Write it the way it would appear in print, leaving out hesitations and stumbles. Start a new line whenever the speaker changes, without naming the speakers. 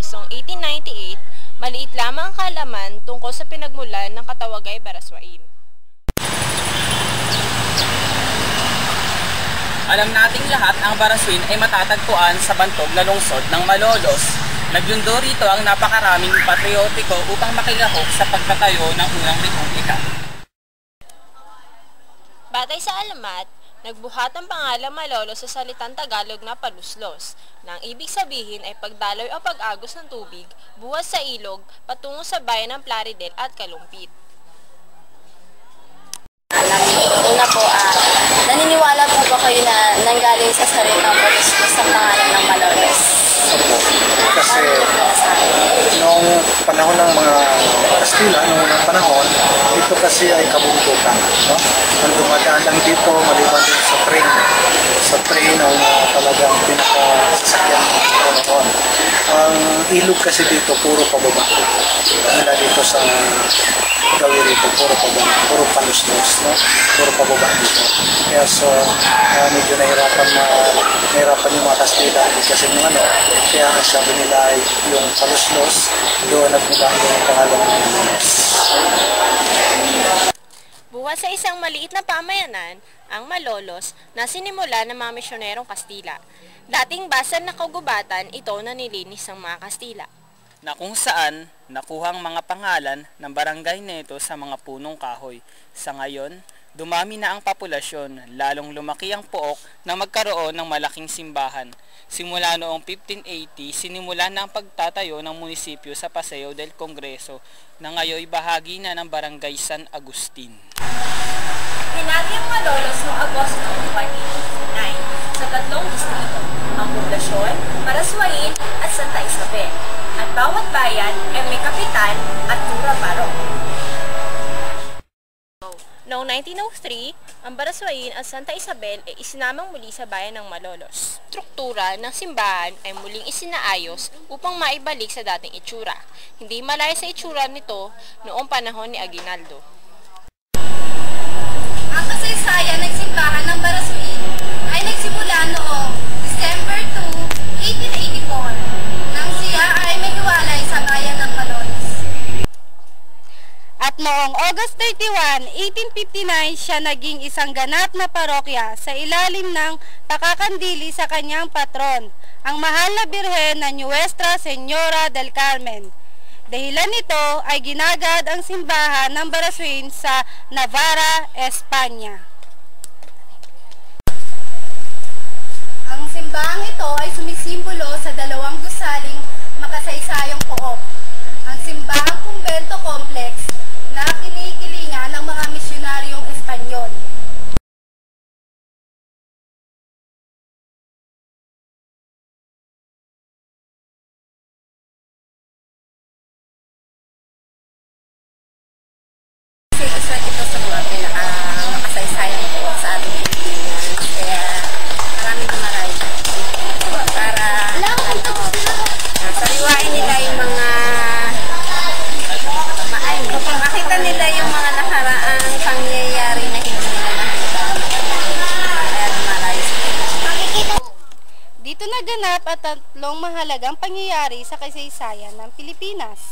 Malolos noong 1898, maliit lamang ang kaalaman tungkol sa pinagmulan ng Katawagay Baraswain.
Alam nating lahat ang Baraswain ay matatagpuan sa bantog na lungsod ng Malolos. Nagyundo rito ang napakaraming patriotiko upang makilahok sa pagtatayo ng unang republika.
Batay sa alamat, nagbuhat ang pangalang Malolos sa salitang Tagalog na paluslos, na ang ibig sabihin ay pagdaloy o pag-agos ng tubig buwas sa ilog patungo sa bayan ng Plaridel at Kalumpit.
Una po, naniniwala po ba kayo na nanggaling sa salitang paluslos sa pangalan ng Malolos?
Kasi noong panahon ng mga Kastila, noong unang panahon, dito kasi ay kabundukan. No? Ang dumadaan lang dito, maliban din sa train. Sa train ang talagang pinakasasakyan noon. Ang ilog kasi dito, puro pababa. Mula dito sa gawin rito, puro pababa, puro paluslos, no? Puro pababa dito. Kaya so, medyo nahirapan yung mga Kastila kasi yung ano, kaya ang sabi nila ay yung paluslos, doon nagmula yung pangalan ng Malolos.
Buwas sa isang maliit na pamayanan, ang Malolos, na sinimula ng mga misyonerong Kastila. Dating basan na kagubatan, ito na nilinis ng mga Kastila.
Na kung saan nakuha ang mga pangalan ng barangay nito sa mga punong kahoy. Sa ngayon, dumami na ang populasyon, lalong lumaki ang pook na magkaroon ng malaking simbahan. Simula noong 1580, sinimula na ang pagtatayo ng munisipyo sa Paseo del Congreso na ngayon bahagi na ng Barangay San Agustin.
Pinati ang Malolos noong Agosto 1859 sa tatlong distrito, ang Poblasyon, Baraswain at Santa Isabel. At bawat bayan ay may kapitan at pura-paro. Noong 1903, ang Baraswain at Santa Isabel ay isinamang muli sa bayan ng Malolos. Struktura ng simbahan ay muling isinaayos upang maibalik sa dating itsura. Hindi malayo sa itsura nito noong panahon ni Aguinaldo.
Ang kasaysayan ng simbahan ng Baraswain ay nagsimula noong December 2, 1884, nang siya ay may hiwalay sa bayan ng Malolos. At noong August 31, 1859, siya naging isang ganap na parokya sa ilalim ng pakakandili sa kanyang patron, ang mahal na Birhen na Nuestra Señora del Carmen. Dahilan nito ay ginagad ang simbahan ng Baraswain sa Navarra, Espanya. Ang simbahang ito ay sumisimbolo sa dalawang gusaling makasaysayang pook. Ang simbahang kumbento complex na kinikilingan ng mga misyonaryong Espanyol. Isa ito sa mga pinaka-makasaysayang pook sa ating Pilipinas. Kaya maraming dumaray para sariwain nila yung mga makita nila yung mga nakaraang pangyayari na hindi nila nakita. Kaya dumaray. Dito naganap at tatlong mahalagang pangyayari sa kasaysayan ng Pilipinas.